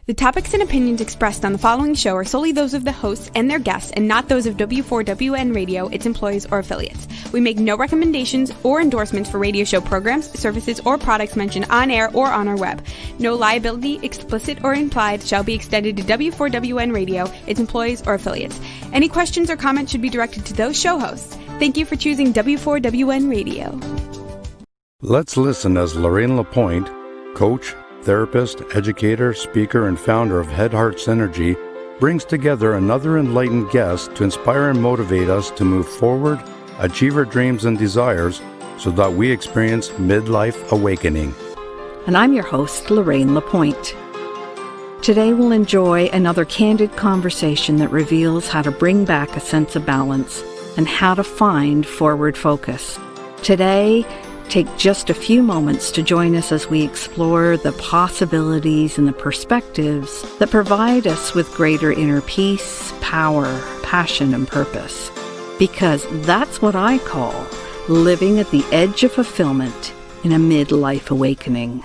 The topics and opinions expressed on the following show are solely those of the hosts and their guests and not those of W4WN Radio, its employees, or affiliates. We make no recommendations or endorsements for radio show programs, services, or products mentioned on air or on our web. No liability, explicit or implied, shall be extended to W4WN Radio, its employees, or affiliates. Any questions or comments should be directed to those show hosts. Thank you for choosing W4WN Radio. Let's listen as Lorraine Lapointe, coach, therapist, educator, speaker, and founder of Head Heart Synergy, brings together another enlightened guest to inspire and motivate us to move forward, achieve our dreams and desires, so that we experience midlife awakening. And I'm your host, Lorraine Lapointe. Today we'll enjoy another candid conversation that reveals how to bring back a sense of balance and how to find forward focus. Today, take just a few moments to join us as we explore the possibilities and the perspectives that provide us with greater inner peace, power, passion, and purpose. Because that's what I call living at the edge of fulfillment in a midlife awakening.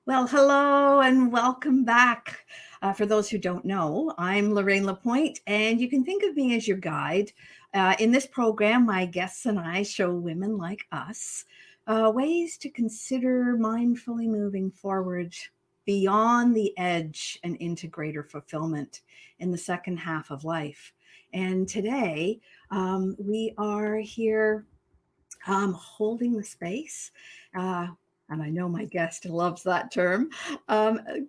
Well, hello and welcome back. For those who don't know, I'm Lorraine Lapointe, and you can think of me as your guide. In this program, my guests and I show women like us ways to consider mindfully moving forward beyond the edge and into greater fulfillment in the second half of life. And today, we are here holding the space. And I know my guest loves that term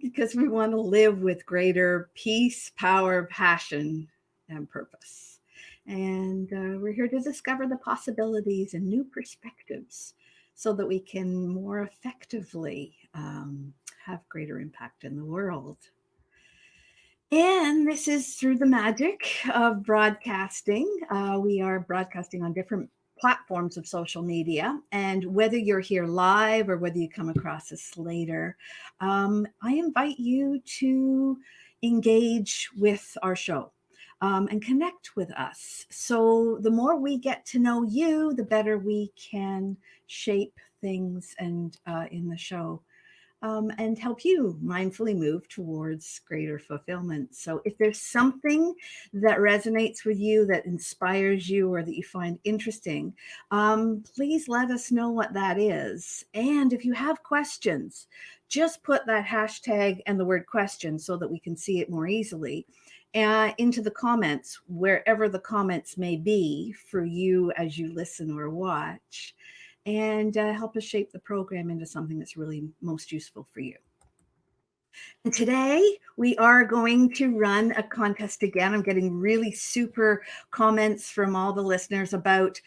because we want to live with greater peace, power, passion, and purpose. And we're here to discover the possibilities and new perspectives so that we can more effectively have greater impact in the world. And this is through the magic of broadcasting. We are broadcasting on different platforms of social media. And whether you're here live or whether you come across this later, I invite you to engage with our show. And connect with us. So the more we get to know you, the better we can shape things and in the show and help you mindfully move towards greater fulfillment. So if there's something that resonates with you, that inspires you, or that you find interesting, please let us know what that is. And if you have questions, just put that hashtag and the word question so that we can see it more easily into the comments, wherever the comments may be for you as you listen or watch, and help us shape the program into something that's really most useful for you. And today we are going to run a contest again. I'm getting really super comments from all the listeners about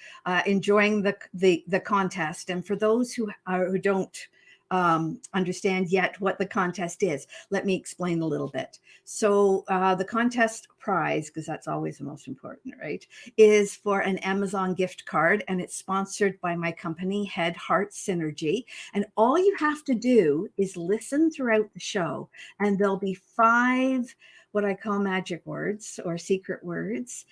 enjoying the contest. And for those who don't understand yet what the contest is, let me explain a little bit. So the contest prize, because that's always the most important, right, is for an Amazon gift card, and it's sponsored by my company, Head Heart Synergy. And all you have to do is listen throughout the show, and there'll be 5 what I call magic words or secret words.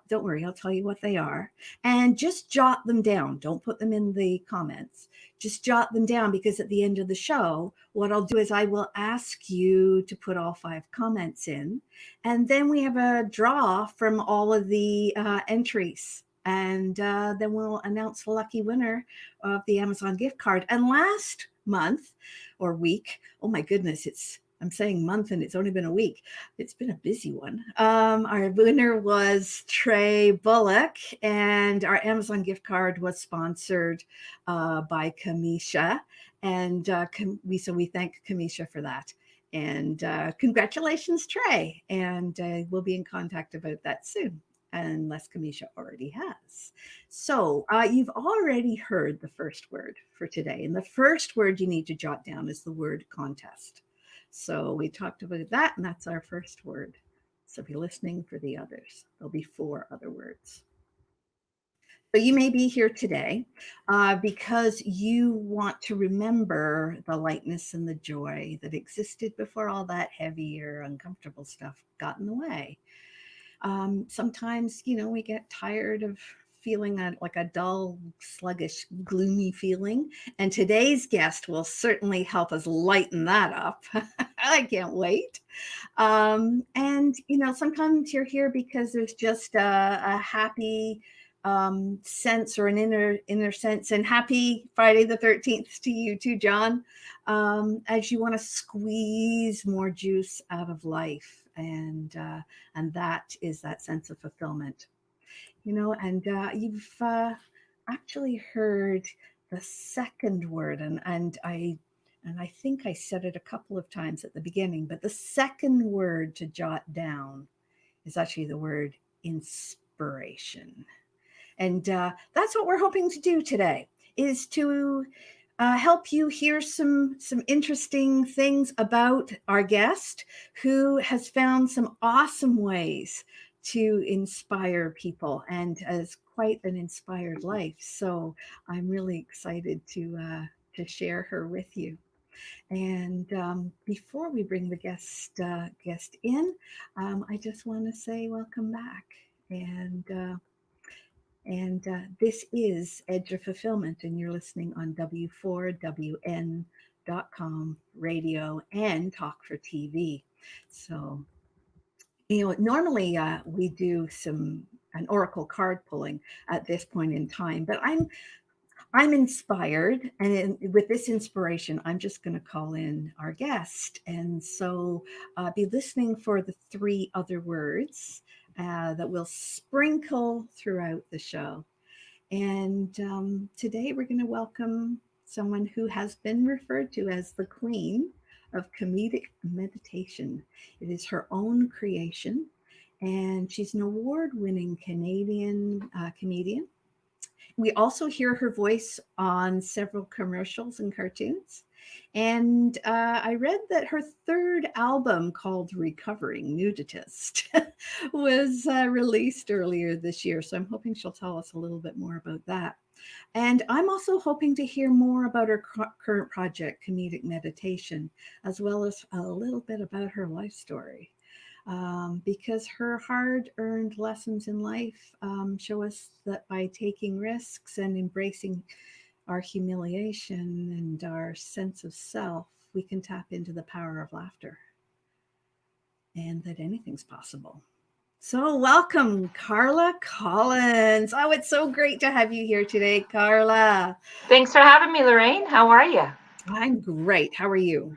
Don't worry, I'll tell you what they are. And just jot them down. Don't put them in the comments. Just jot them down, because at the end of the show, what I'll do is I will ask you to put all 5 comments in. And then we have a draw from all of the entries. And then we'll announce the lucky winner of the Amazon gift card. And last month or week, oh my goodness, I'm saying month and it's only been a week. It's been a busy one. Our winner was Trey Bullock, and our Amazon gift card was sponsored by Kamisha. And so we thank Kamisha for that. And congratulations, Trey. And we'll be in contact about that soon, unless Kamisha already has. So you've already heard the first word for today. And the first word you need to jot down is the word contest. So we talked about that, and that's our first word. So be listening for the others. There'll be 4 other words. So you may be here today because you want to remember the lightness and the joy that existed before all that heavier, uncomfortable stuff got in the way. Sometimes, we get tired of feeling like a dull, sluggish, gloomy feeling. And today's guest will certainly help us lighten that up. I can't wait. And, sometimes you're here because there's just a happy sense or an inner sense. And happy Friday the 13th to you too, John, as you want to squeeze more juice out of life. And that is that sense of fulfillment. And you've actually heard the second word, and I think I said it a couple of times at the beginning, but the second word to jot down is actually the word inspiration. And that's what we're hoping to do today, is to help you hear some interesting things about our guest, who has found some awesome ways to inspire people and has quite an inspired life. So I'm really excited to share her with you. And before we bring the guest in, I just want to say welcome back. And this is Edge of Fulfillment, and you're listening on W4WN.com radio and Talk for TV. So, normally we do an oracle card pulling at this point in time, but I'm inspired, and with this inspiration, I'm just going to call in our guest. And so be listening for the three other words that will sprinkle throughout the show. And today we're going to welcome someone who has been referred to as the Queen of Comedic Meditation. It is her own creation, and she's an award-winning Canadian comedian. We also hear her voice on several commercials and cartoons. And I read that her third album, called Recovering Nudist, was released earlier this year. So I'm hoping she'll tell us a little bit more about that. And I'm also hoping to hear more about her current project, Comedic Meditation, as well as a little bit about her life story. Because her hard-earned lessons in life show us that by taking risks and embracing our humiliation and our sense of self, we can tap into the power of laughter, and that anything's possible. So welcome, Carla Collins. Oh, it's so great to have you here today, Carla. Thanks for having me, Lorraine. How are you? I'm great. How are you?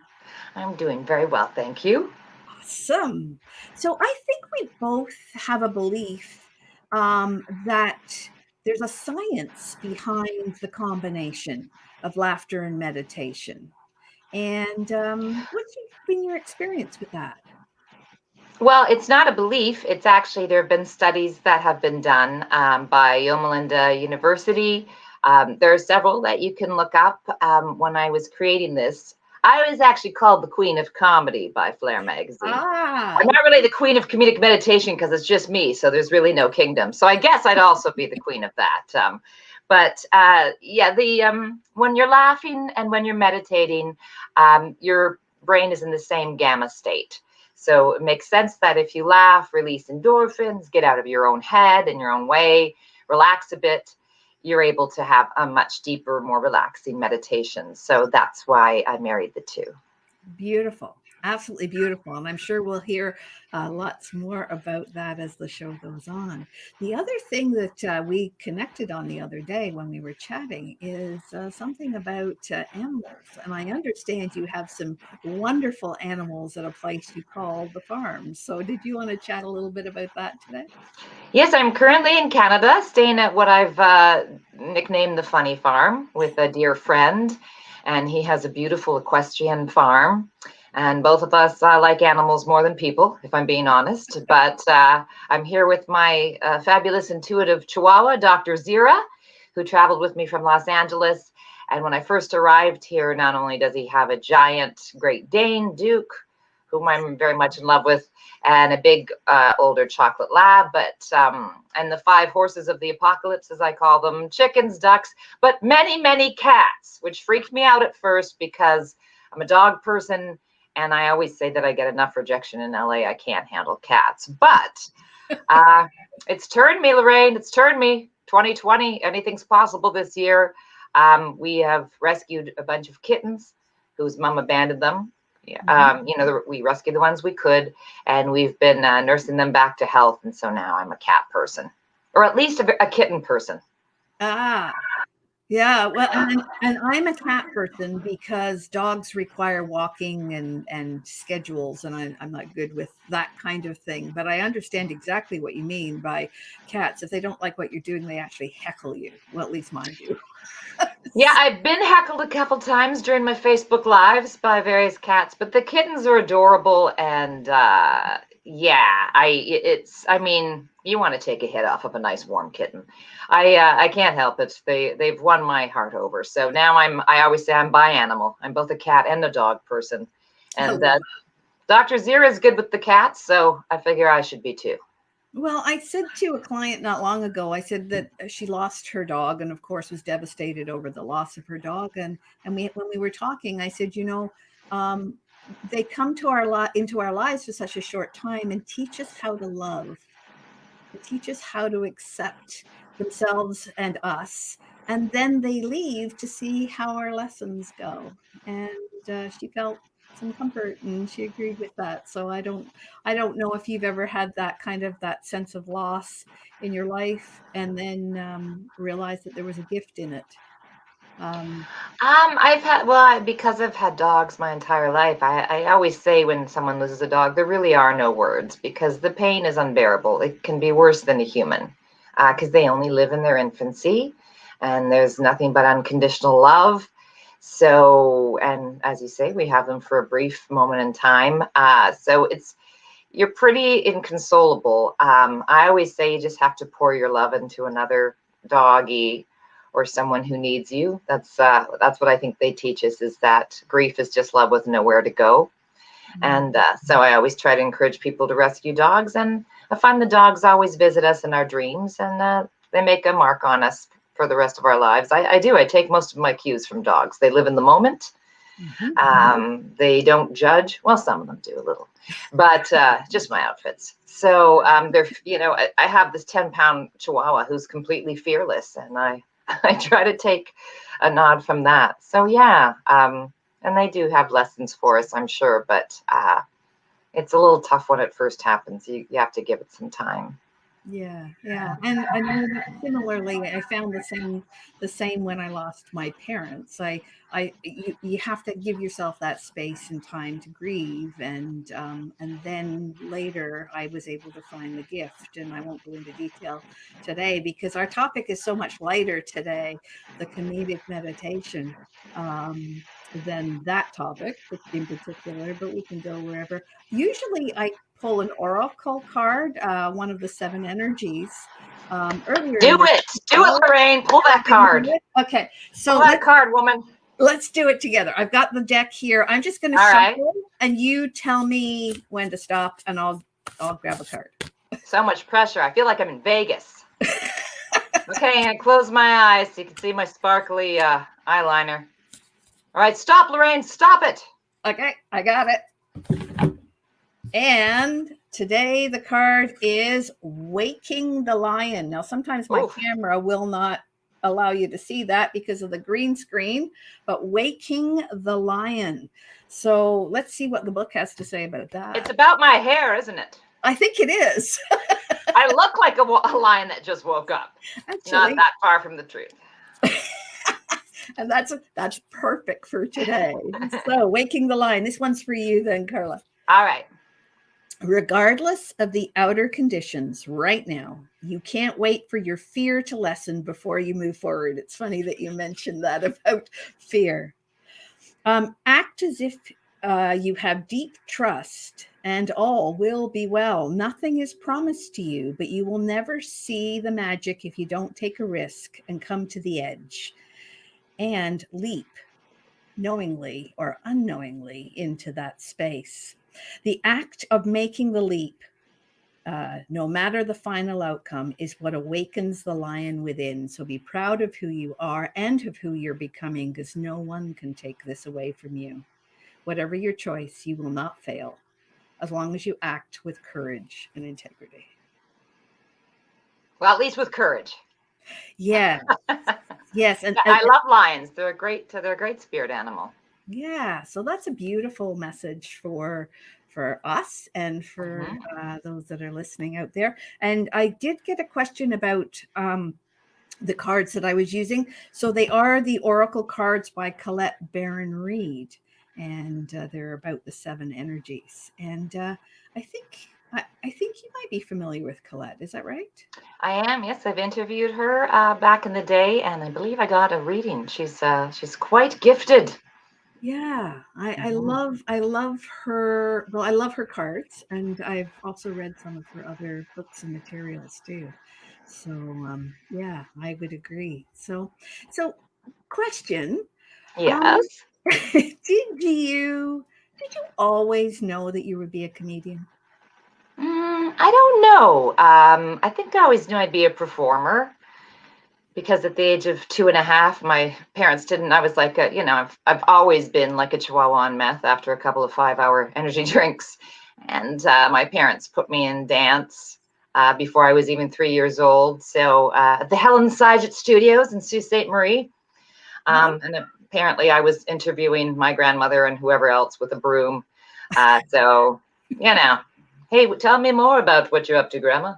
I'm doing very well, thank you. Awesome. So I think we both have a belief that there's a science behind the combination of laughter and meditation. And what's been your experience with that? Well, it's not a belief. It's actually, there have been studies that have been done by Loma Linda University. There are several that you can look up. When I was creating this, I was actually called the Queen of Comedy by Flair magazine. I'm not really the Queen of Comedic Meditation because it's just me, so there's really no kingdom. So I guess I'd also be the queen of that. When you're laughing and when you're meditating, your brain is in the same gamma state. So it makes sense that if you laugh, release endorphins, get out of your own head in your own way, relax a bit, you're able to have a much deeper, more relaxing meditation. So that's why I married the two. Beautiful. Absolutely beautiful. And I'm sure we'll hear lots more about that as the show goes on. The other thing that we connected on the other day when we were chatting is something about animals. And I understand you have some wonderful animals at a place you call the farm. So did you want to chat a little bit about that today? Yes, I'm currently in Canada, staying at what I've nicknamed the Funny Farm with a dear friend. And he has a beautiful equestrian farm. And both of us like animals more than people, if I'm being honest. But I'm here with my fabulous intuitive Chihuahua, Dr. Zira, who traveled with me from Los Angeles. And when I first arrived here, not only does he have a giant Great Dane, Duke, whom I'm very much in love with, and a big older chocolate lab, but and the 5 horses of the apocalypse, as I call them, chickens, ducks, but many, many cats, which freaked me out at first because I'm a dog person. And I always say that I get enough rejection in LA. I can't handle cats, but it's turned me, Lorraine. It's turned me. 2020, anything's possible this year. We have rescued a bunch of kittens whose mom abandoned them. We rescued the ones we could, and we've been nursing them back to health. And so now I'm a cat person, or at least a kitten person. Yeah, well, and I'm a cat person because dogs require walking and schedules, and I'm not good with that kind of thing. But I understand exactly what you mean by cats. If they don't like what you're doing, they actually heckle you. Well, at least mine do. Yeah, I've been heckled a couple times during my Facebook lives by various cats, but the kittens are adorable, and I mean, you want to take a hit off of a nice warm kitten. I can't help it. They've won my heart over. So now I always say I'm bi-animal. I'm both a cat and a dog person. And Dr. Zira is good with the cats, so I figure I should be too. Well, I said to a client not long ago, I said that she lost her dog and of course was devastated over the loss of her dog. And when we were talking, I said, they come to into our lives for such a short time and teach us how to love, and teach us how to accept themselves and us. And then they leave to see how our lessons go. And she felt some comfort and she agreed with that. So I don't know if you've ever had that sense of loss in your life and then realized that there was a gift in it. Because I've had dogs my entire life, I always say when someone loses a dog, there really are no words because the pain is unbearable. It can be worse than a human because they only live in their infancy and there's nothing but unconditional love. So, and as you say, we have them for a brief moment in time. So you're pretty inconsolable. I always say you just have to pour your love into another doggy or someone who needs you. That's what I think they teach us, is that grief is just love with nowhere to go. And so I always try to encourage people to rescue dogs. And I find the dogs always visit us in our dreams and they make a mark on us for the rest of our lives. I do. I take most of my cues from dogs. They live in the moment. They don't judge. Well, some of them do a little, but just my outfits. So they're, I have this 10-pound Chihuahua who's completely fearless, and I try to take a nod from that. So yeah, and they do have lessons for us, I'm sure, but it's a little tough when it first happens. You have to give it some time. Yeah. And I know that similarly, I found the same when I lost my parents. You have to give yourself that space and time to grieve, and then later I was able to find the gift. And I won't go into detail today because our topic is so much lighter today, the comedic meditation, than that topic in particular. But we can go wherever. Usually, I pull an oracle card, one of the 7 energies. Earlier, do it, Lorraine. Pull that card. Okay, so pull that card, woman. Let's do it together. I've got the deck here. I'm just going to shuffle, and you tell me when to stop, and I'll grab a card. So much pressure. I feel like I'm in Vegas. Okay, and close my eyes so you can see my sparkly eyeliner. All right, stop, Lorraine. Stop it. Okay, I got it. And today the card is Waking the Lion. Now, sometimes my camera will not allow you to see that because of the green screen, but Waking the Lion. So let's see what the book has to say about that. It's about my hair, isn't it? I think it is. I look like a lion that just woke up. Actually, not that far from the truth. And that's perfect for today. So Waking the Lion. This one's for you then, Carla. All right. Regardless of the outer conditions right now, you can't wait for your fear to lessen before you move forward. It's funny that you mentioned that about fear. Act as if you have deep trust and all will be well. Nothing is promised to you, but you will never see the magic if you don't take a risk and come to the edge and leap knowingly or unknowingly into that space. The act of making the leap, no matter the final outcome, is what awakens the lion within. So be proud of who you are and of who you're becoming, because no one can take this away from you. Whatever your choice, you will not fail, as long as you act with courage and integrity. Well, at least with courage. Yeah. Yes. And I love lions. They're a great spirit animal. yeah, so that's a beautiful message for us and for those that are listening out there. And I did get a question about the cards that I was using. So they are the Oracle cards by Colette Baron Reed, and they're about the seven energies. And I think you might be familiar with Colette. Is that right? I am. Yes, I've interviewed her back in the day, and I believe I got a reading. She's quite gifted. Yeah, Mhm. I love her. Well, I love her cards, and I've also read some of her other books and materials too. So yeah, I would agree. So question: um, Yes. did you always know that you would be a comedian? I don't know. I think I always knew I'd be a performer because at the age of 2.5, my parents didn't. I was like, I've always been like a chihuahua on meth after a couple of 5-hour energy drinks. And my parents put me in dance before I was even 3 years old. So at the Helen Syget Studios in Sault Ste. Marie. Oh, And apparently I was interviewing my grandmother and whoever else with a broom. So, you know, hey, tell me more about what you're up to, Grandma.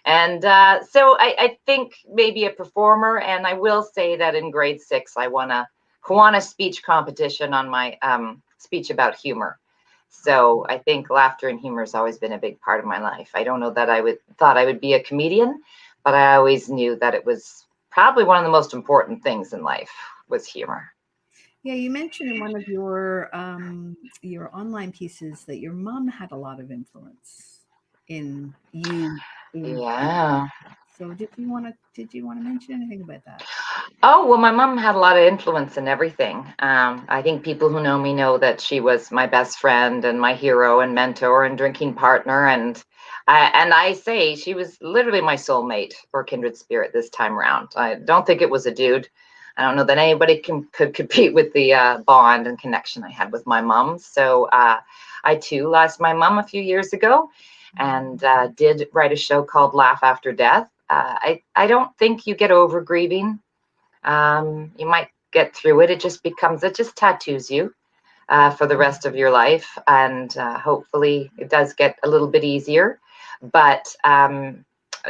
And so I think maybe a performer. And I will say that in grade 6, I won a Kiwanis speech competition on my speech about humor. So I think laughter and humor has always been a big part of my life. I don't know that thought I would be a comedian, but I always knew that it was probably one of the most important things in life was humor. yeah. You mentioned in one of your online pieces that your mom had a lot of influence in you being funny. Yeah. So did you want to mention anything about that? Oh, well, my mom had a lot of influence in everything. I think people who know me know that she was my best friend and my hero and mentor and drinking partner. And I say she was literally my soulmate or kindred spirit this time around. I don't think it was a dude. I don't know that anybody could compete with the bond and connection I had with my mom. So I too lost my mom a few years ago and did write a show called Laugh After Death. I don't think you get over grieving. You might get through it. It just tattoos you for the rest of your life. And hopefully it does get a little bit easier. But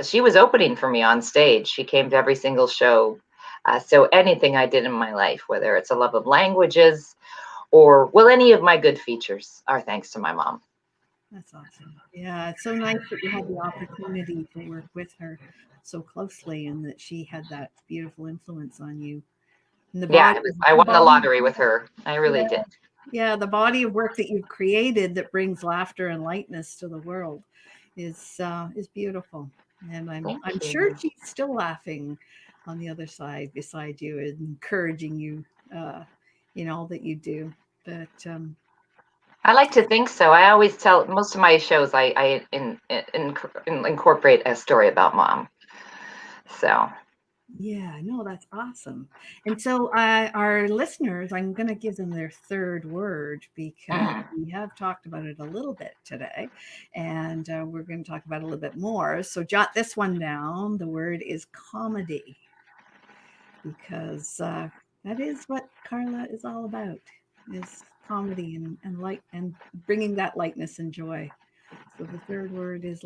she was opening for me on stage. She came to every single show. So anything I did in my life, whether it's a love of languages or, well, any of my good features are thanks to my mom. That's awesome. Yeah, it's so nice that you had the opportunity to work with her so closely and that she had that beautiful influence on you. And Yeah, I the won the body, lottery with her. I really yeah, did. yeah, the body of work that you've created that brings laughter and lightness to the world is beautiful. And Thank I'm sure you. she's still laughing on the other side beside you and encouraging you in all that you do. But I like to think so. I always tell most of my shows I incorporate a story about mom. So yeah, no, that's awesome. And so, our listeners, I'm going to give them their third word because mhm. we have talked about it a little bit today, and we're going to talk about it a little bit more. So, jot this one down. The word is comedy because that is what Carla is all about: is comedy and light and bringing that lightness and joy. So, the third word is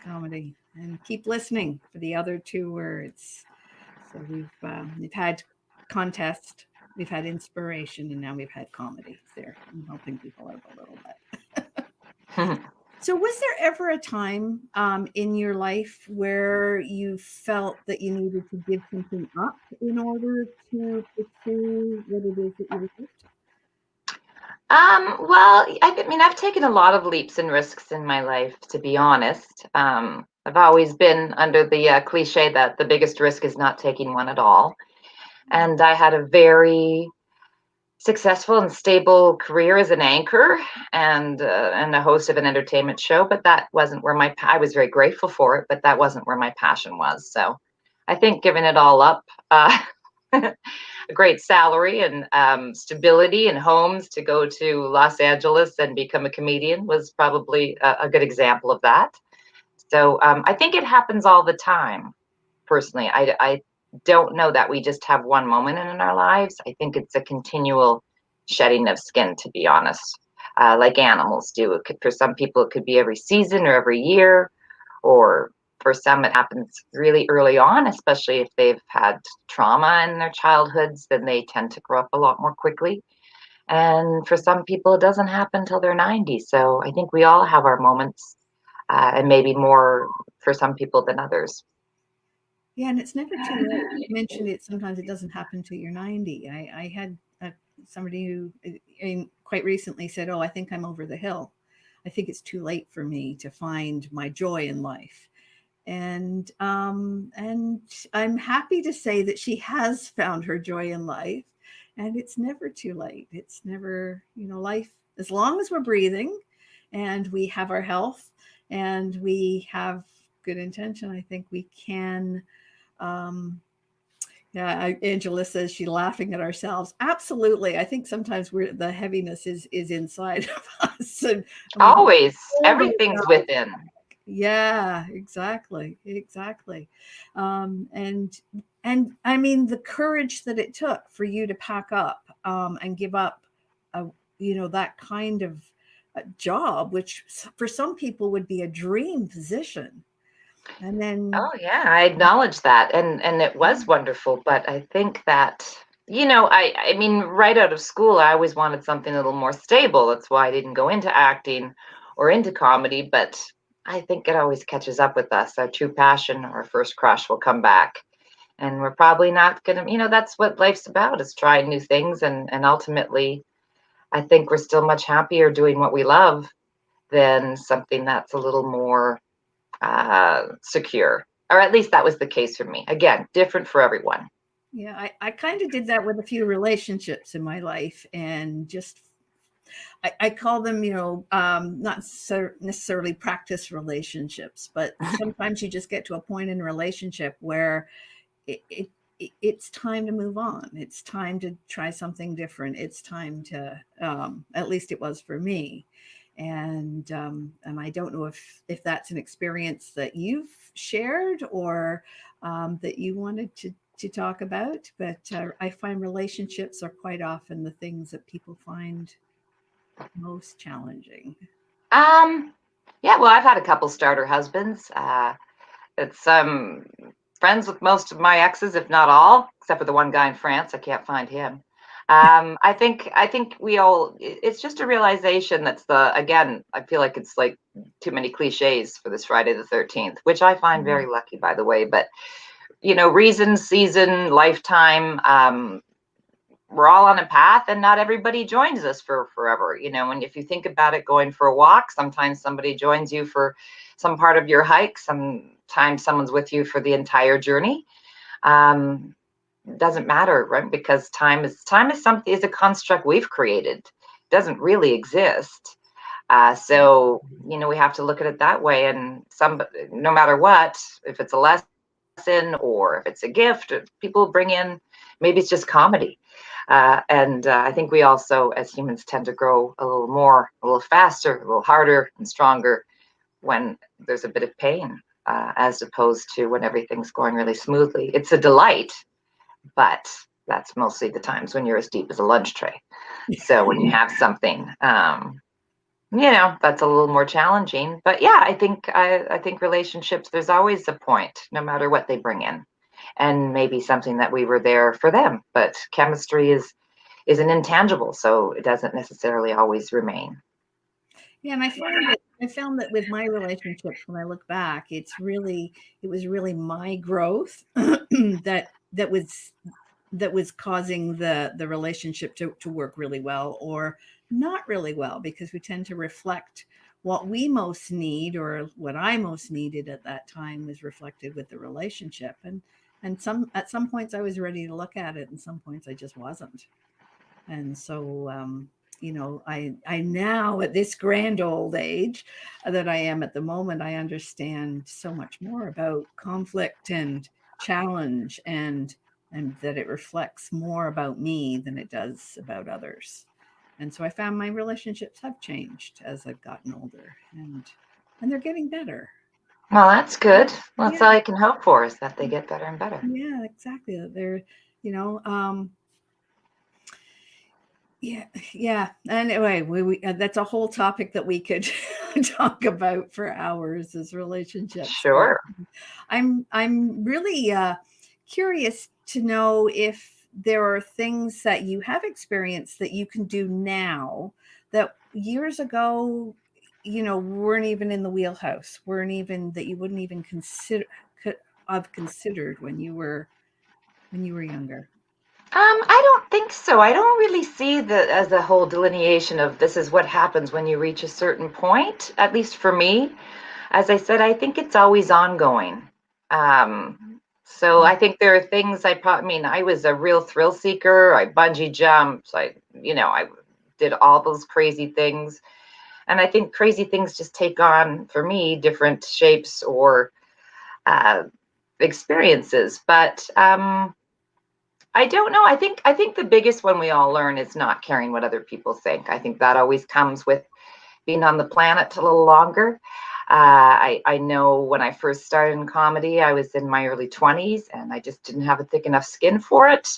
comedy, and keep listening for the other two words. So we've had contest, we've had inspiration, and now we've had comedy. There, I'm helping people out a little bit. So, was there ever a time in your life where you felt that you needed to give something up in order to pursue what it is that you loved? Well, I mean, I've taken a lot of leaps and risks in my life, to be honest. I've always been under the cliche that the biggest risk is not taking one at all. And I had a very successful and stable career as an anchor and a host of an entertainment show, but that wasn't where I was very grateful for it, but that wasn't where my passion was. So I think giving it all up, a great salary and stability and homes to go to Los Angeles and become a comedian was probably a good example of that. So I think it happens all the time. Personally, I don't know that we just have one moment in our lives. I think it's a continual shedding of skin, to be honest, like animals do. For some people, it could be every season or every year, or for some, it happens really early on, especially if they've had trauma in their childhoods, then they tend to grow up a lot more quickly. And for some people, it doesn't happen until they're 90. So I think we all have our moments, and maybe more for some people than others. Yeah, and it's never too late. You mentioned it. Sometimes it doesn't happen till you're 90. I had somebody who quite recently said, "Oh, I think I'm over the hill. I think it's too late for me to find my joy in life." And I'm happy to say that she has found her joy in life, and it's never too late. It's never, life, as long as we're breathing and we have our health and we have good intention, I think we can. Yeah, Angela says she's laughing at ourselves. Absolutely. I think sometimes the heaviness is inside of us, and we can Always, hold everything's ourselves. within. Yeah, exactly. And I mean, the courage that it took for you to pack up and give up, that kind of job, which for some people would be a dream position. And then, Oh yeah, I acknowledge that, and it was wonderful. But I think that I mean, right out of school, I always wanted something a little more stable. That's why I didn't go into acting or into comedy. But I think it always catches up with us. Our true passion, our first crush, will come back, and we're probably not gonna. That's what life's about: is trying new things, and ultimately, I think we're still much happier doing what we love than something that's a little more secure, or at least that was the case for me. Again, different for everyone. yeah, I kind of did that with a few relationships in my life, and just I call them, not necessarily practice relationships, but sometimes you just get to a point in a relationship where it's time to move on. It's time to try something different. It's time to, at least it was for me. And I don't know if that's an experience that you've shared, or that you wanted to talk about, but I find relationships are quite often the things that people find most challenging. Yeah, well, I've had a couple starter husbands. It's friends with most of my exes, if not all, except for the one guy in France. I can't find him. I think we all. It's just a realization that's again. I feel like it's like too many cliches for this Friday the 13th, which I find very lucky, by the way. But reason, season, lifetime. We're all on a path, and not everybody joins us for forever. And if you think about it, going for a walk, sometimes somebody joins you for some part of your hike, sometimes someone's with you for the entire journey. Doesn't matter, right? Because time is something, is a construct we've created. It doesn't really exist. So we have to look at it that way. And no matter what, if it's a lesson or if it's a gift, people bring in, maybe it's just comedy. And I think we also, as humans, tend to grow a little more, a little faster, a little harder and stronger when there's a bit of pain, as opposed to when everything's going really smoothly. It's a delight, but that's mostly the times when you're as deep as a lunch tray. So when you have something, that's a little more challenging. But yeah, I think relationships, there's always a point, no matter what they bring in. And maybe something that we were there for them, but chemistry is an intangible, so it doesn't necessarily always remain. Yeah, and I found that with my relationships, when I look back, it was really my growth that was causing the relationship to work really well or not really well, because we tend to reflect what we most need, or what I most needed at that time was reflected with the relationship. And at some points I was ready to look at it, and some points I just wasn't. And so, I now, at this grand old age that I am at the moment, I understand so much more about conflict and challenge, and that it reflects more about me than it does about others. And so I found my relationships have changed as I've gotten older, and they're getting better. Well, that's good. Well, that's Yeah, all I can hope for, is that they get better and better. yeah, exactly. They're, you know, yeah, yeah. Anyway, we that's a whole topic that we could talk about for hours, is relationships. But Sure. I'm really curious to know if there are things that you have experienced that you can do now that years ago, weren't even in the wheelhouse, weren't even that you wouldn't even could have considered when you were younger. I don't think so. I don't really see that as a whole delineation of this is what happens when you reach a certain point, at least for me. As I said, I think it's always ongoing. So I think there are things I mean, I was a real thrill seeker. I bungee jumped. I did all those crazy things. And I think crazy things just take on, for me, different shapes or uh, experiences. But I don't know. I think the biggest one we all learn is not caring what other people think. I think that always comes with being on the planet a little longer. I know when I first started in comedy, I was in my early 20s and I just didn't have a thick enough skin for it.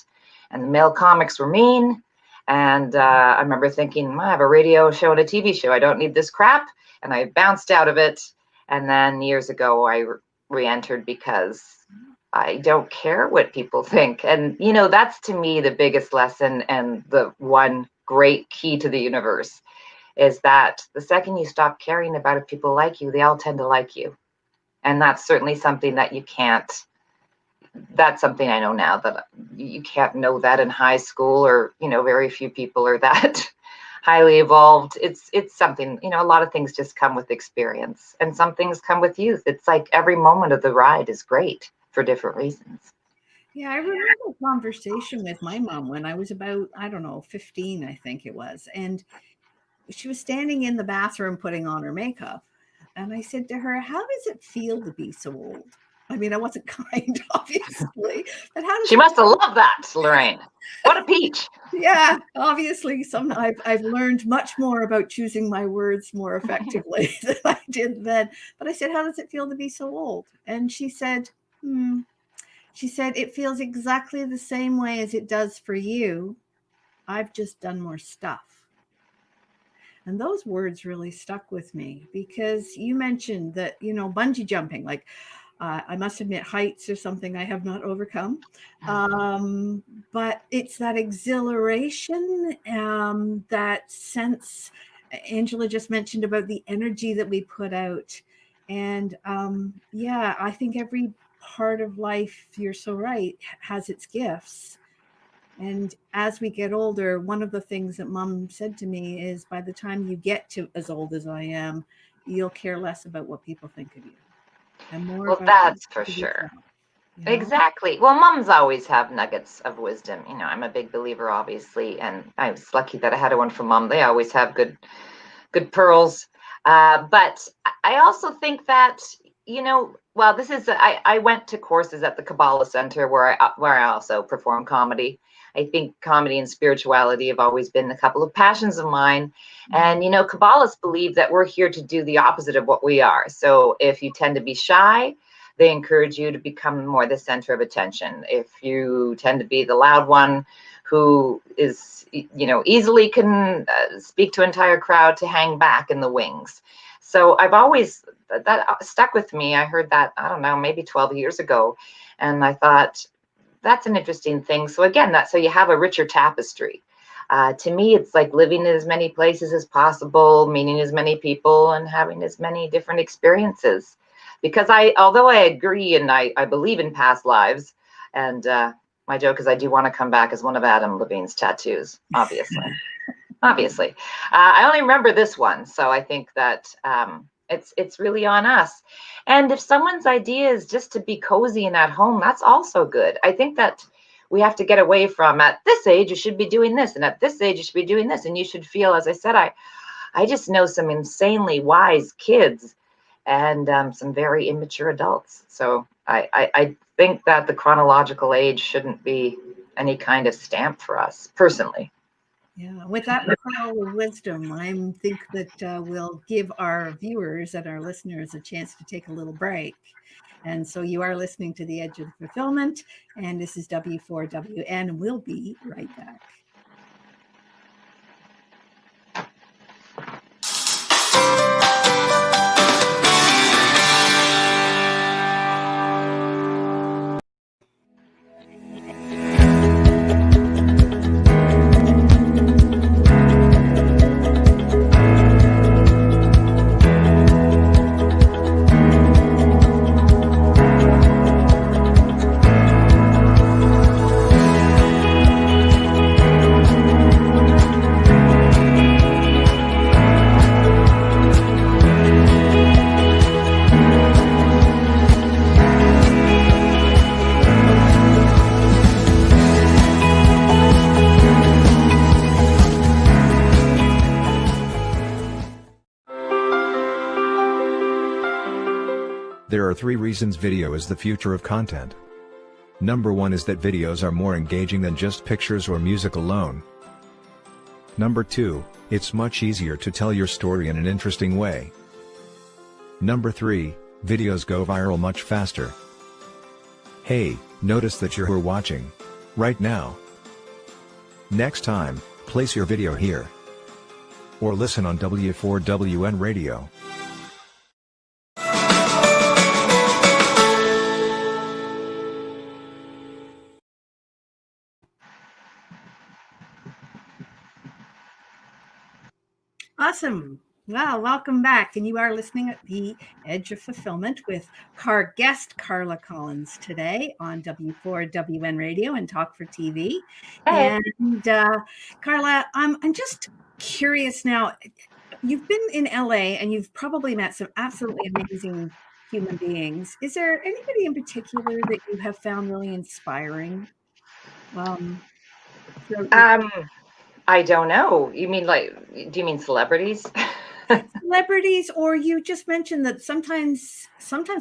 And the male comics were mean. And I remember thinking, I have a radio show and a TV show. I don't need this crap. And I bounced out of it. And then years ago, I re-entered because I don't care what people think. And, that's to me the biggest lesson and the one great key to the universe, is that the second you stop caring about if people like you, they all tend to like you. And that's certainly something that that's something I know now, that you can't know that in high school, or, very few people are that highly evolved. It's something, a lot of things just come with experience, and some things come with youth. It's like every moment of the ride is great for different reasons. Yeah, I remember a conversation with my mom when I was about, I don't know, 15, I think it was. And she was standing in the bathroom putting on her makeup. And I said to her, "How does it feel to be so old?" I mean, I wasn't kind, obviously, but how does She it must have loved that, Lorraine. What a peach. Yeah, obviously, I've learned much more about choosing my words more effectively than I did then. But I said, "How does it feel to be so old?" And she said, She said, "It feels exactly the same way as it does for you. I've just done more stuff." And those words really stuck with me, because you mentioned that, bungee jumping, like, I must admit, heights are something I have not overcome. But it's that exhilaration, that sense. Angela just mentioned about the energy that we put out. And yeah, I think every part of life, you're so right, has its gifts. And as we get older, one of the things that mom said to me is, by the time you get to as old as I am, you'll care less about what people think of you and more Well, about that's for yourself, sure. you know? Exactly. Well, moms always have nuggets of wisdom. I'm a big believer, obviously, and I was lucky that I had one from mom. They always have good pearls. But I also think that, well, I went to courses at the Kabbalah Center where I also perform comedy. I think comedy and spirituality have always been a couple of passions of mine. And, Kabbalists believe that we're here to do the opposite of what we are. So if you tend to be shy, they encourage you to become more the center of attention. If you tend to be the loud one who is, easily can speak to an entire crowd, to hang back in the wings. So I've always, that stuck with me. I heard that, I don't know, maybe 12 years ago. And I thought, that's an interesting thing. So again, so you have a richer tapestry. To me, it's like living in as many places as possible, meeting as many people, and having as many different experiences. Because although I agree and I believe in past lives, and my joke is I do want to come back as one of Adam Levine's tattoos, obviously. Obviously. I only remember this one, so I think that it's really on us. And if someone's idea is just to be cozy and at home, that's also good. I think that we have to get away from, at this age you should be doing this, and at this age you should be doing this, and you should feel, as I said, I just know some insanely wise kids and some very immature adults. So I think that the chronological age shouldn't be any kind of stamp for us, personally. Yeah, with that pearl of wisdom, I think that we'll give our viewers and our listeners a chance to take a little break. And so you are listening to The Edge of Fulfillment, and this is W4WN, and we'll be right back. There are 3 reasons video is the future of content. Number 1 is that videos are more engaging than just pictures or music alone. Number 2, it's much easier to tell your story in an interesting way. Number 3, videos go viral much faster. Hey, notice that you're watching right now. Next time, place your video here. Or listen on W4WN radio. Awesome. Well, welcome back. And you are listening at The Edge of Fulfillment with our guest, Carla Collins, today on W4WN Radio and Talk for TV. Hey. And Carla, I'm just curious now. You've been in LA and you've probably met some absolutely amazing human beings. Is there anybody in particular that you have found really inspiring? I don't know. You mean do you mean celebrities? Celebrities, or you just mentioned that sometimes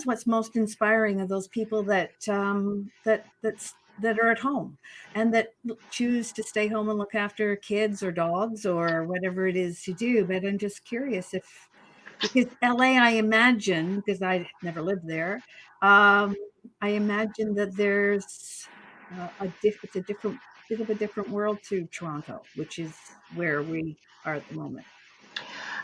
what's most inspiring are those people that are at home and that choose to stay home and look after kids or dogs or whatever it is you do. But I'm just curious because LA, I imagine, because I never lived there, I imagine that there's it's a different bit of a different world to Toronto, which is where we are at the moment.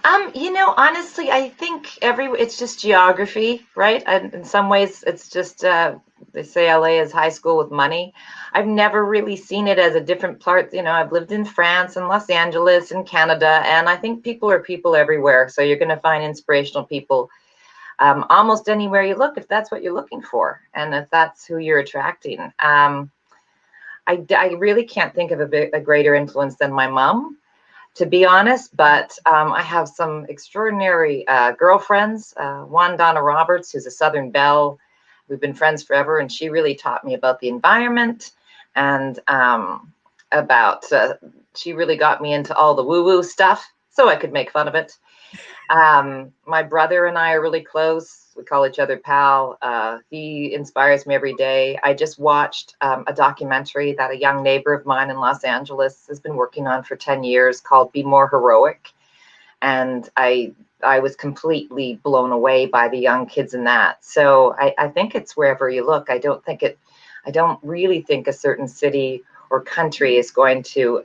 Honestly, I think it's just geography, right? And in some ways, it's just they say LA is high school with money. I've never really seen it as a different part. I've lived in France and Los Angeles and Canada, and I think people are people everywhere. So you're going to find inspirational people almost anywhere you look, if that's what you're looking for, and if that's who you're attracting. I really can't think of a greater influence than my mom, to be honest, but I have some extraordinary girlfriends. One, Donna Roberts, who's a Southern belle. We've been friends forever, and she really taught me about the environment and she really got me into all the woo-woo stuff so I could make fun of it. My brother and I are really close. We call each other pal. He inspires me every day. I just watched a documentary that a young neighbor of mine in Los Angeles has been working on for 10 years called Be More Heroic. And I was completely blown away by the young kids in that. So I think it's wherever you look. I don't really think a certain city or country is going to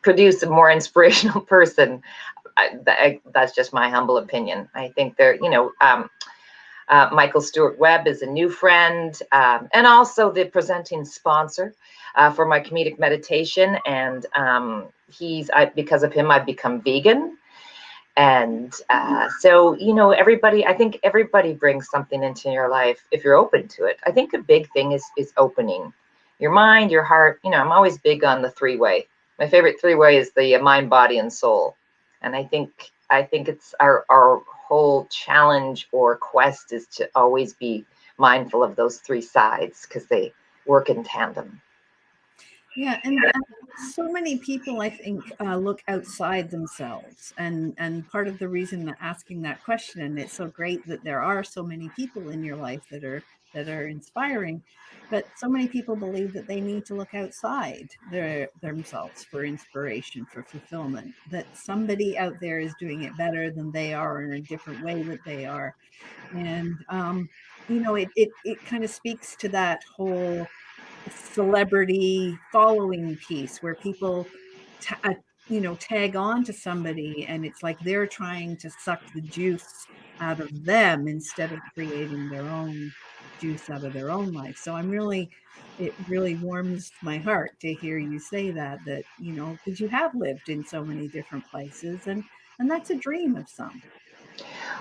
produce a more inspirational person. That's just my humble opinion. I think Michael Stewart Webb is a new friend, and also the presenting sponsor for my comedic meditation. And because of him, I've become vegan. And so, I think everybody brings something into your life if you're open to it. I think a big thing is opening your mind, your heart. I'm always big on the 3-way. My favorite 3-way is the mind, body, and soul. And I think it's our whole challenge or quest is to always be mindful of those 3 sides because they work in tandem. Yeah, and so many people, I think, look outside themselves, and part of the reason that asking that question, and it's so great that there are so many people in your life that are that are inspiring. But so many people believe that they need to look outside themselves for inspiration, for fulfillment, that somebody out there is doing it better than they are, or in a different way that they are. And, it kind of speaks to that whole celebrity following piece where people tag on to somebody, and it's like they're trying to suck the juice out of them instead of creating their own juice out of their own life. So it really warms my heart to hear you say that, because you have lived in so many different places, and that's a dream of some.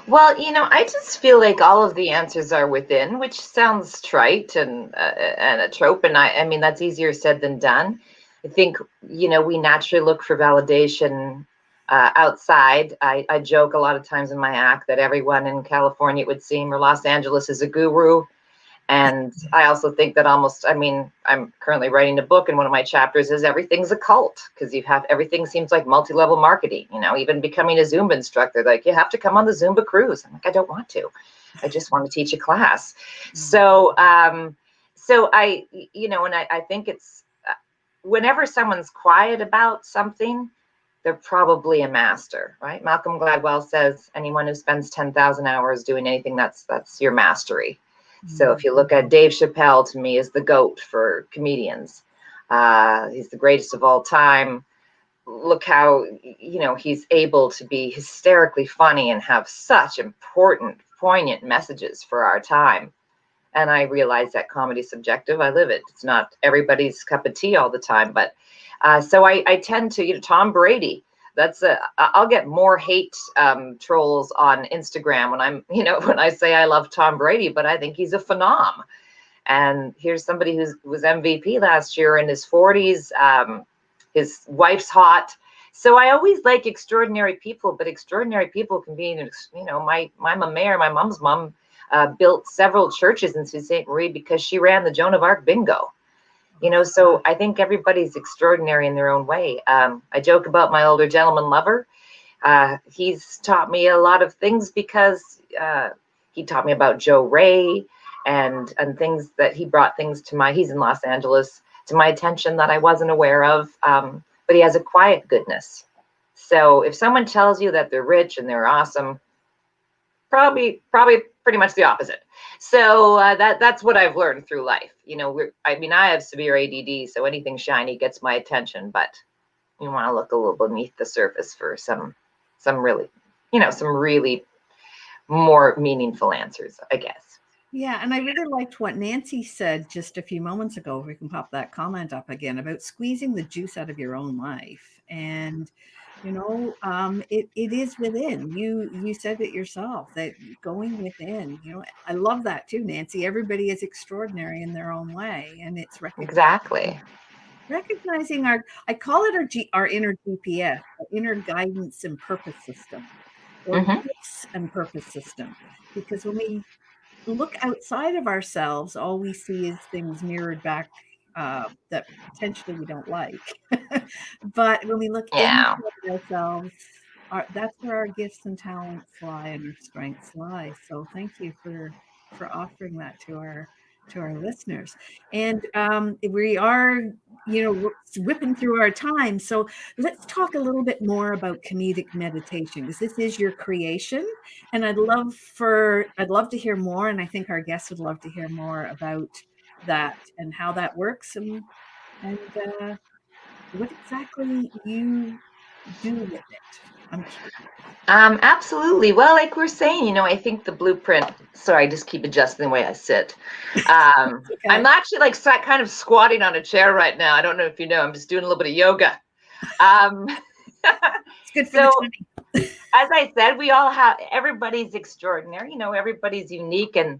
Well, I just feel like all of the answers are within, which sounds trite and a trope. And I mean, that's easier said than done. I think, we naturally look for validation outside. I joke a lot of times in my act that everyone in California, it would seem, or Los Angeles is a guru. And I also think that I'm currently writing a book, and one of my chapters is everything's a cult, because everything seems like multi-level marketing, even becoming a Zumba instructor, like you have to come on the Zumba cruise. I'm like, I don't want to, I just want to teach a class. So I think it's, whenever someone's quiet about something, they're probably a master, right? Malcolm Gladwell says, anyone who spends 10,000 hours doing anything, that's your mastery. So if you look at Dave Chappelle, to me, is the GOAT for comedians. He's the greatest of all time. Look how, he's able to be hysterically funny and have such important, poignant messages for our time. And I realize that comedy's subjective. I live it. It's not everybody's cup of tea all the time. But so I tend to, Tom Brady. I'll get more hate trolls on Instagram when I say I love Tom Brady, but I think he's a phenom. And here's somebody who was MVP last year in his 40s. His wife's hot. So I always like extraordinary people, but extraordinary people can be, my mayor, my mom's mom, built several churches in Sault Ste. Marie because she ran the Joan of Arc bingo. So I think everybody's extraordinary in their own way. I joke about my older gentleman lover. He's taught me a lot of things because he taught me about Joe Ray and things that he brought things he's in Los Angeles, to my attention that I wasn't aware of. But he has a quiet goodness. So if someone tells you that they're rich and they're awesome, probably pretty much the opposite. So that's what I've learned through life. I have severe ADD, so anything shiny gets my attention, but you want to look a little beneath the surface for some really, some really more meaningful answers, I guess. Yeah, and I really liked what Nancy said just a few moments ago. If we can pop that comment up again about squeezing the juice out of your own life. And it is within. You said it yourself, that going within, I love that too, Nancy. Everybody is extraordinary in their own way, and it's exactly recognizing I call it our inner GPS, our inner guidance and purpose system, or gifts and purpose system. Because when we look outside of ourselves, all we see is things mirrored back that potentially we don't like. But when we look inside ourselves, that's where our gifts and talents lie and our strengths lie. So thank you for offering that to our listeners. And we are, whipping through our time. So let's talk a little bit more about comedic meditation, because this is your creation. And I'd love to hear more. And I think our guests would love to hear more about that and how that works, and what exactly you do with it. I'm curious. Absolutely. Well, like we're saying, I think the blueprint, sorry, I just keep adjusting the way I sit. Okay. I'm actually kind of squatting on a chair right now. I don't know if you know, I'm just doing a little bit of yoga. It's good for the tummy. As I said, everybody's extraordinary, everybody's unique and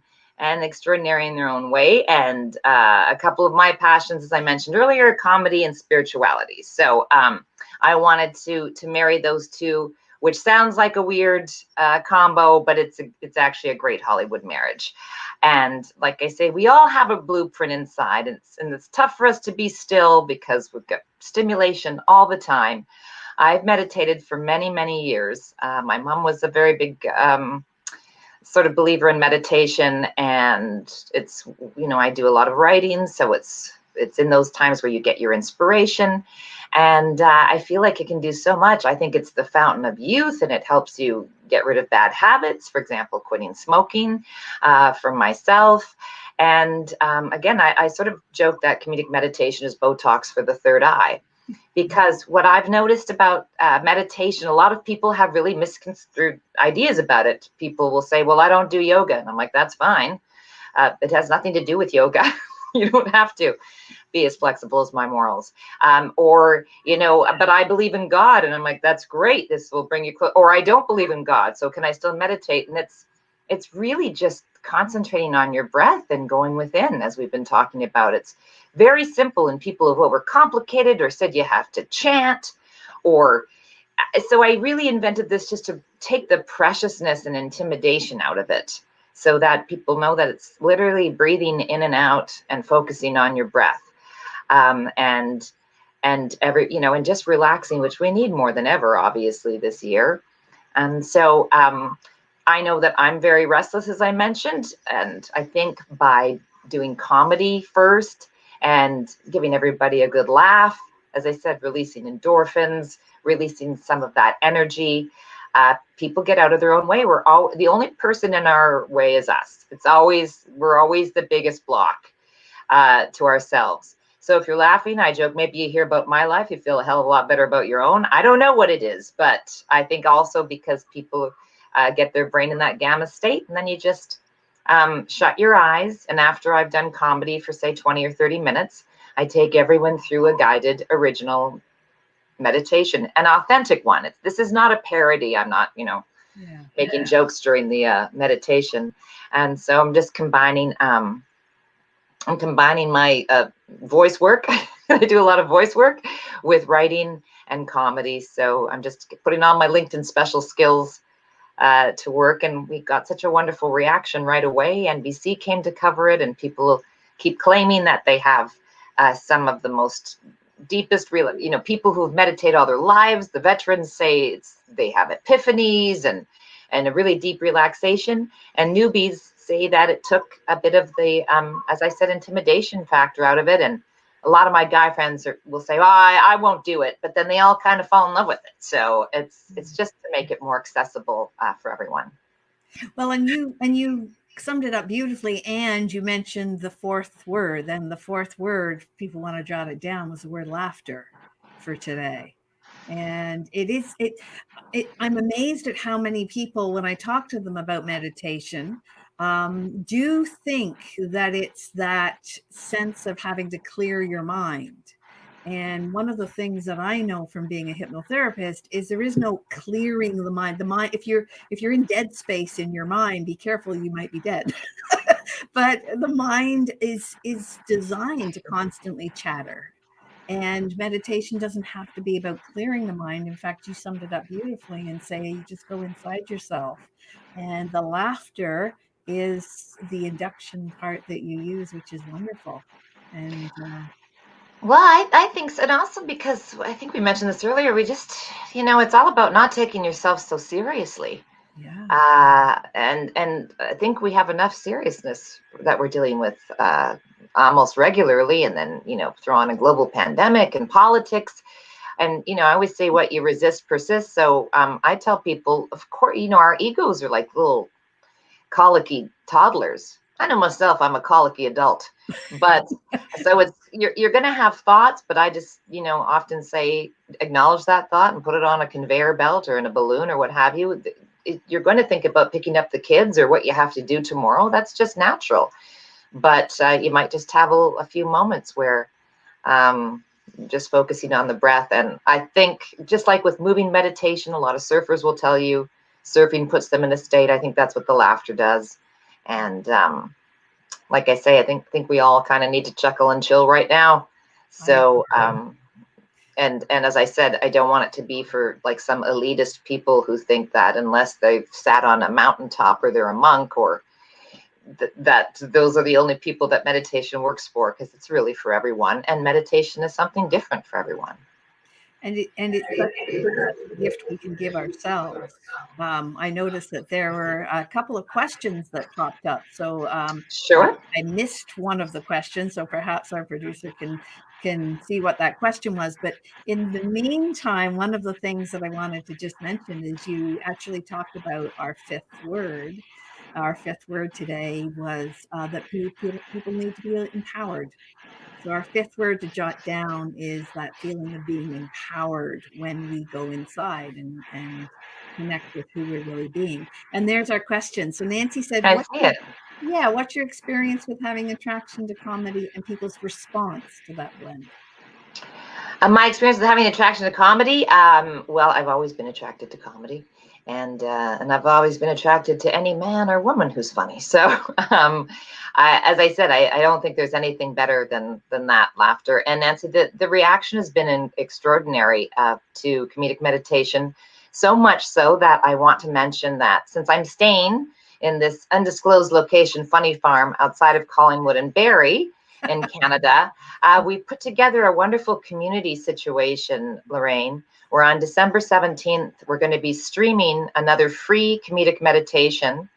extraordinary in their own way. And a couple of my passions, as I mentioned earlier, comedy and spirituality. So I wanted to marry those two, which sounds like a weird combo, but it's actually a great Hollywood marriage. And like I say, we all have a blueprint inside, and it's tough for us to be still because we've got stimulation all the time. I've meditated for many, many years. My mom was a very big sort of believer in meditation, and it's, I do a lot of writing, so it's in those times where you get your inspiration, and I feel like it can do so much. I think it's the fountain of youth, and it helps you get rid of bad habits. For example, quitting smoking for myself. And again, I sort of joke that comedic meditation is Botox for the third eye. Because what I've noticed about meditation, a lot of people have really misconstrued ideas about it. People will say, well, I don't do yoga. And I'm like, that's fine. It has nothing to do with yoga. You don't have to be as flexible as my morals. But I believe in God. And I'm like, that's great. This will bring you close. Or I don't believe in God. So can I still meditate? And it's really just concentrating on your breath and going within, as we've been talking about. It's very simple, and people have overcomplicated or said you have to chant, so I really invented this just to take the preciousness and intimidation out of it, so that people know that it's literally breathing in and out and focusing on your breath, and just relaxing, which we need more than ever, obviously, this year. And so I know that I'm very restless, as I mentioned, and I think by doing comedy first and giving everybody a good laugh, as I said, releasing endorphins, releasing some of that energy, people get out of their own way. The only person in our way is us. We're always the biggest block to ourselves. So if you're laughing, I joke, maybe you hear about my life, you feel a hell of a lot better about your own. I don't know what it is, but I think also because people get their brain in that gamma state, and then you just shut your eyes. And after I've done comedy for, say, 20 or 30 minutes, I take everyone through a guided original meditation, an authentic one. This is not a parody. I'm not, making jokes during the meditation. And so I'm just combining my voice work. I do a lot of voice work with writing and comedy. So I'm just putting on my LinkedIn special skills to work, and we got such a wonderful reaction right away. NBC came to cover it, and people keep claiming that they have some of the most deepest real, people who've meditated all their lives. The veterans say they have epiphanies and a really deep relaxation, and newbies say that it took a bit of the, as I said, intimidation factor out of it. And a lot of my guy friends will say, "Oh, I won't do it," but then they all kind of fall in love with it. So it's just to make it more accessible for everyone. Well, and you summed it up beautifully, and you mentioned the fourth word. And the fourth word, people want to jot it down, was the word laughter for today. And I'm amazed at how many people, when I talk to them about meditation, do think that it's that sense of having to clear your mind. And one of the things that I know from being a hypnotherapist is there is no clearing the mind. The mind, if you're in dead space in your mind, be careful, you might be dead. But the mind is designed to constantly chatter. And meditation doesn't have to be about clearing the mind. In fact, you summed it up beautifully and say you just go inside yourself. And the laughter is the induction part that you use, which is wonderful. And Well, I think so. And also because I think we mentioned this earlier, we just, it's all about not taking yourself so seriously. yeah. And I think we have enough seriousness that we're dealing with almost regularly. And then, throw on a global pandemic and politics. And, I always say what you resist persists. So I tell people, of course, our egos are like little colicky toddlers. I know myself, I'm a colicky adult, but so you're going to have thoughts, but I just, often say, acknowledge that thought and put it on a conveyor belt or in a balloon or what have you. You're going to think about picking up the kids or what you have to do tomorrow. That's just natural. But you might just have a few moments where just focusing on the breath. And I think just like with moving meditation, a lot of surfers will tell you surfing puts them in a state. I think that's what the laughter does. And like I say, I think we all kind of need to chuckle and chill right now. So, and as I said, I don't want it to be for like some elitist people who think that unless they've sat on a mountaintop or they're a monk or that those are the only people that meditation works for, because it's really for everyone. And meditation is something different for everyone. It's such a gift we can give ourselves. I noticed that there were a couple of questions that popped up. So Sure. I missed one of the questions, so perhaps our producer can see what that question was. But in the meantime, one of the things that I wanted to just mention is you actually talked about our fifth word. Our fifth word today was that people need to be empowered. So our fifth word to jot down is that feeling of being empowered when we go inside and connect with who we're really being. And there's our question. So Nancy said, I see it. what's your experience with having attraction to comedy and people's response to that blend? My experience with having attraction to comedy, well, I've always been attracted to comedy, and I've always been attracted to any man or woman who's funny. So, as I said, I don't think there's anything better than that laughter. And Nancy, the reaction has been extraordinary to comedic meditation, so much so that I want to mention that since I'm staying in this undisclosed location, Funny Farm, outside of Collingwood and Barrie in Canada, we put together a wonderful community situation, Lorraine, where on December 17th, we're going to be streaming another free comedic meditation,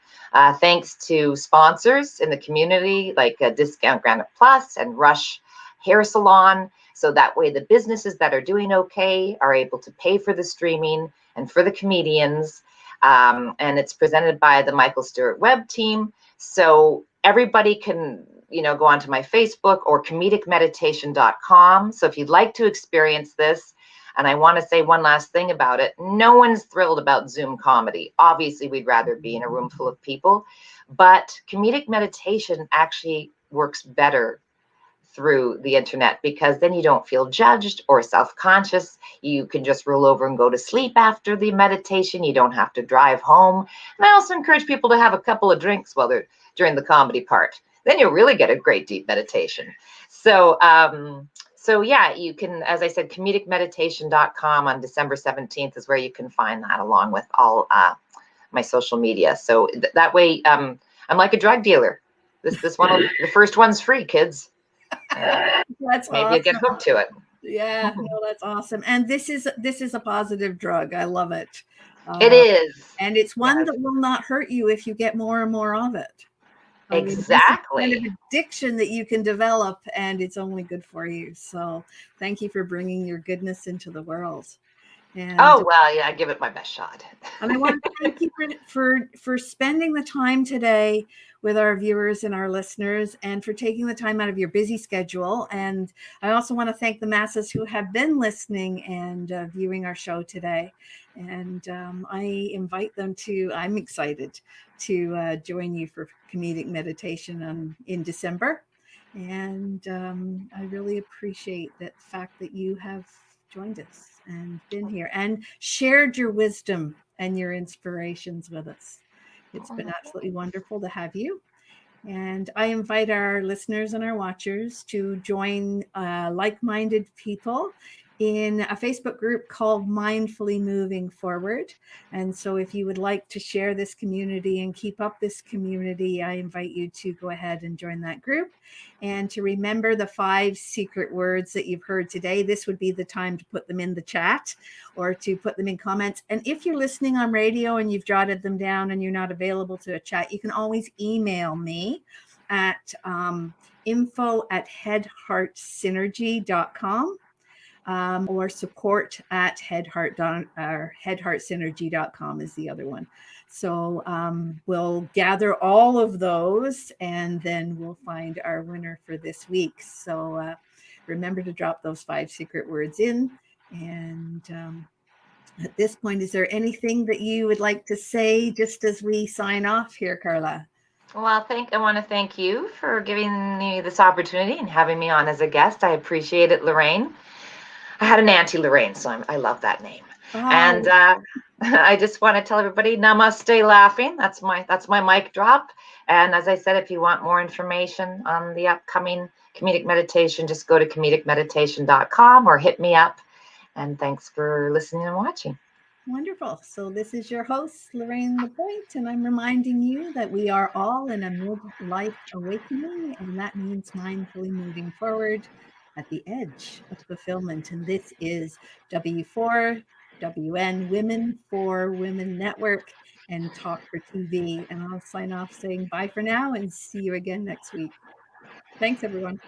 thanks to sponsors in the community like Discount Granite Plus and Rush Hair Salon. So that way the businesses that are doing okay are able to pay for the streaming and for the comedians. And it's presented by the Michael Stewart Web team. So everybody can go onto my Facebook or comedicmeditation.com. So if you'd like to experience this, and I want to say one last thing about it, no one's thrilled about Zoom comedy. Obviously, we'd rather be in a room full of people, but comedic meditation actually works better through the internet because then you don't feel judged or self-conscious. You can just roll over and go to sleep after the meditation. You don't have to drive home. And I also encourage people to have a couple of drinks while they're during the comedy part. Then you'll really get a great deep meditation. So yeah, you can, as I said, comedicmeditation.com on December 17th is where you can find that, along with all my social media. So that way, I'm like a drug dealer. This one, the first one's free, kids. That's maybe awesome. you get hooked to it. Yeah, no, that's awesome. And this is a positive drug. I love it. It is. And it's one that will not hurt you if you get more and more of it. Exactly. I mean, this is kind of addiction that you can develop, and it's only good for you. So thank you for bringing your goodness into the world. And well, yeah, I give it my best shot. And I want to thank you for spending the time today with our viewers and our listeners, and for taking the time out of your busy schedule. And I also want to thank the masses who have been listening and viewing our show today. And I invite them to, I'm excited to join you for comedic meditation in December. And I really appreciate the fact that you have joined us and been here and shared your wisdom and your inspirations with us. It's been absolutely wonderful to have you. And I invite our listeners and our watchers to join like-minded people in a Facebook group called Mindfully Moving Forward. And so if you would like to share this community and keep up this community, I invite you to go ahead and join that group. And to remember the 5 secret words that you've heard today, this would be the time to put them in the chat or to put them in comments. And if you're listening on radio and you've jotted them down and you're not available to a chat, you can always email me at info@headheartsynergy.com. Or support at headheartsynergy.com is the other one. So we'll gather all of those and then we'll find our winner for this week. So remember to drop those 5 secret words in. And at this point, is there anything that you would like to say just as we sign off here, Carla? Well, I want to thank you for giving me this opportunity and having me on as a guest. I appreciate it, Lorraine. I had an Auntie Lorraine, so I love that name. Oh. And I just want to tell everybody, namaste laughing. That's my mic drop. And as I said, if you want more information on the upcoming comedic meditation, just go to comedicmeditation.com or hit me up. And thanks for listening and watching. Wonderful. So this is your host, Lorraine Lapointe, and I'm reminding you that we are all in a midlife awakening, and that means mindfully moving forward. at the edge of fulfillment. And this is W4WN Women for Women Network and Talk for TV. And I'll sign off saying bye for now and see you again next week. Thanks, everyone.